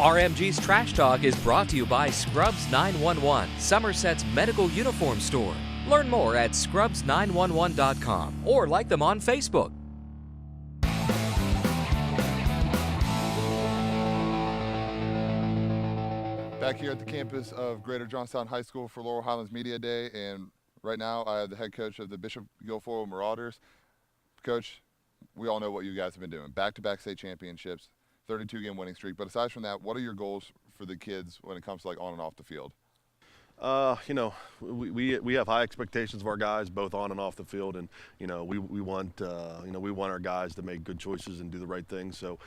RMG's Trash Talk is brought to you by Scrubs 911, Somerset's medical uniform store. Learn more at scrubs911.com or like them on Facebook. Back here at the campus of Greater Johnstown High School for Laurel Highlands Media Day, and right now I have the head coach of the Bishop Guilfoyle Marauders. Coach, we all know what you guys have been doing. Back-to-back state championships, 32-game winning streak. But aside from that, what are your goals for the kids when it comes to on and off the field? We have high expectations of our guys, both on and off the field, and we want our guys to make good choices and do the right thing. So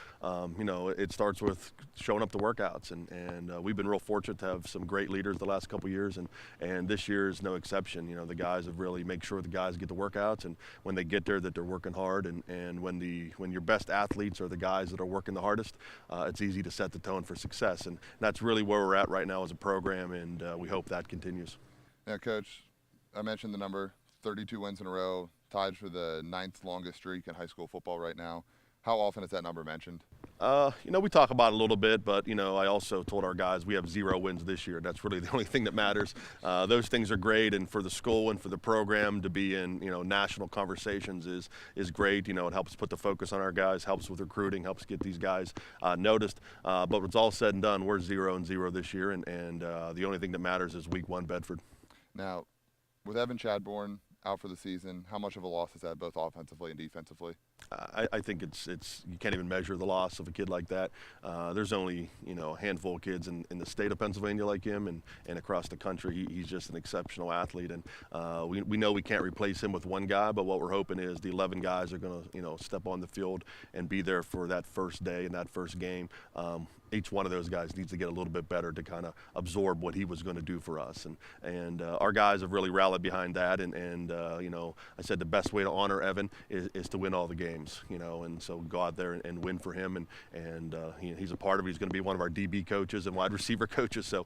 it starts with showing up to workouts, and we've been real fortunate to have some great leaders the last couple of years, and this year is no exception. The guys have really make sure the guys get the workouts, and when they get there that they're working hard, and when your best athletes are the guys that are working the hardest, it's easy to set the tone for success, and that's really where we're at right now as a program, and we hope that continues. Now, Coach, I mentioned the number, 32 wins in a row, tied for the 9th longest streak in high school football right now. How often is that number mentioned? We talk about it a little bit, but, I also told our guys we have 0 wins this year. That's really the only thing that matters. Those things are great, and for the school and for the program to be in, national conversations is great. It helps put the focus on our guys, helps with recruiting, helps get these guys noticed. But when it's all said and done, we're 0-0 this year, and the only thing that matters is week 1 Bedford. Now, with Evan Chadbourne out for the season, how much of a loss is that, both offensively and defensively? I think it's you can't even measure the loss of a kid like that. There's only a handful of kids in the state of Pennsylvania like him, and across the country. He's just an exceptional athlete, and we know we can't replace him with one guy. But what we're hoping is the 11 guys are going to step on the field and be there for that first day and that first game. Each one of those guys needs to get a little bit better to kind of absorb what he was going to do for us, and our guys have really rallied behind that. And I said the best way to honor Evan is to win all the games, and so go out there and win for him, and he's a part of it. He's going to be one of our DB coaches and wide receiver coaches, so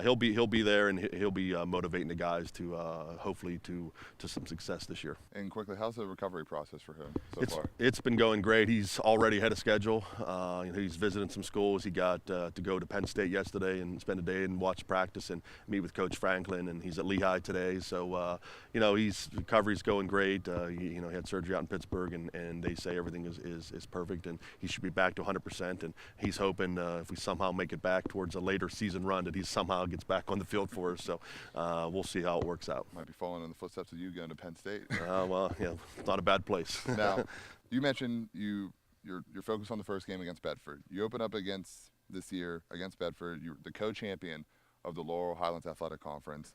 he'll be there, and he'll be motivating the guys to hopefully to some success this year. And quickly, how's the recovery process for him far? It's been going great. He's already ahead of schedule. He's visiting some schools. He got to go to Penn State yesterday and spend a day and watch practice and meet with Coach Franklin, and he's at Lehigh today. So his recovery's going great. He had surgery out in Pittsburgh, and they say everything is perfect, and he should be back to 100%. And he's hoping if we somehow make it back towards a later season run, that he somehow gets back on the field for us. So we'll see how it works out. Might be following in the footsteps of you going to Penn State. It's not a bad place. Now, you mentioned you're focused on the first game against Bedford. You open up this year against Bedford. You're the co-champion of the Laurel Highlands Athletic Conference.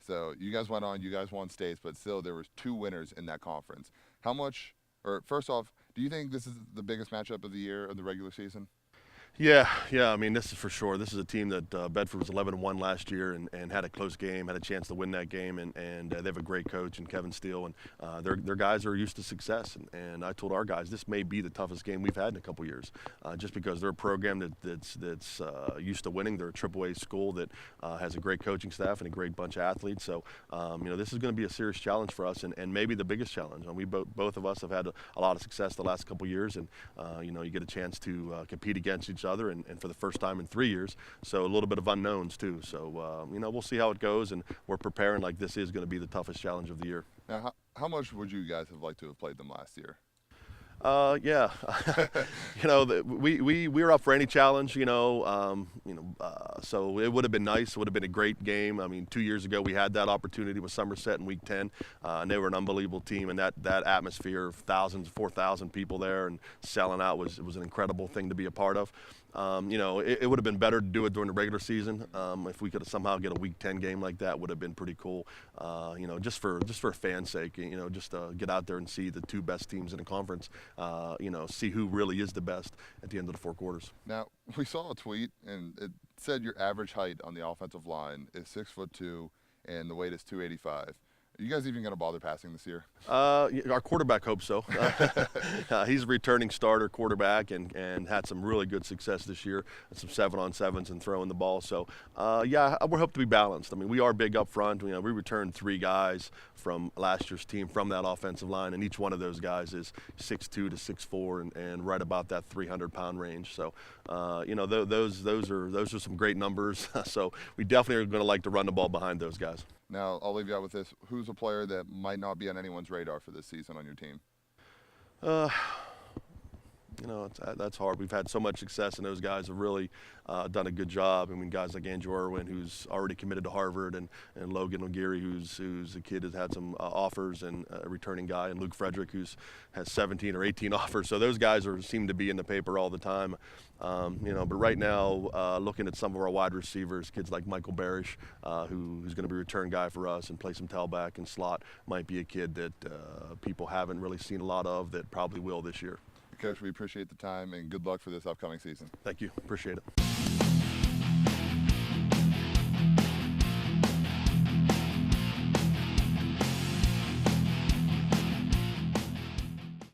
So you guys won states, but still there was 2 winners in that conference. First off, do you think this is the biggest matchup of the year of the regular season? Yeah. I mean, this is for sure. This is a team that Bedford was 11-1 last year and had a close game, had a chance to win that game, and they have a great coach in Kevin Steele, and their guys are used to success. And I told our guys this may be the toughest game we've had in a couple years, just because they're a program that's used to winning. They're a AAA school that has a great coaching staff and a great bunch of athletes. So this is going to be a serious challenge for us, and maybe the biggest challenge. And we both of us have had a lot of success the last couple years, and you get a chance to compete against each other, and for the first time in 3 years, so a little bit of unknowns too. So we'll see how it goes, and we're preparing like this is going to be the toughest challenge of the year. Now, how much would you guys have liked to have played them last year? Yeah, we were up for any challenge, so it would have been nice. It would have been a great game. I mean, 2 years ago we had that opportunity with Somerset in week 10, and they were an unbelievable team, and that atmosphere of 4,000 people there and selling out was an incredible thing to be a part of. It would have been better to do it during the regular season. If we could somehow get a week 10 game like that, would have been pretty cool. Just for a fan's sake, just get out there and see the 2 best teams in the conference. See who really is the best at the end of the 4 quarters. Now, we saw a tweet, and it said your average height on the offensive line is 6'2", and the weight is 285. you guys even going to bother passing this year? Our quarterback hopes so. He's a returning starter quarterback and had some really good success this year, some 7-on-7s and throwing the ball. So, yeah, we hope to be balanced. I mean, we are big up front. We returned 3 guys from last year's team from that offensive line, and each one of those guys is 6'2" to 6'4", and right about that 300-pound range. So, those are some great numbers. So we definitely are going to like to run the ball behind those guys. Now, I'll leave you out with this. Who's a player that might not be on anyone's radar for this season on your team? That's hard. We've had so much success, and those guys have really done a good job. I mean, guys like Andrew Irwin, who's already committed to Harvard, and Logan O'Geary, who's a kid that's had some offers, and a returning guy, and Luke Frederick, has 17 or 18 offers. So those guys seem to be in the paper all the time. But right now, looking at some of our wide receivers, kids like Michael Barish, who's going to be a return guy for us and play some tailback and slot, might be a kid that people haven't really seen a lot of that probably will this year. Coach, we appreciate the time and good luck for this upcoming season. Thank you. Appreciate it.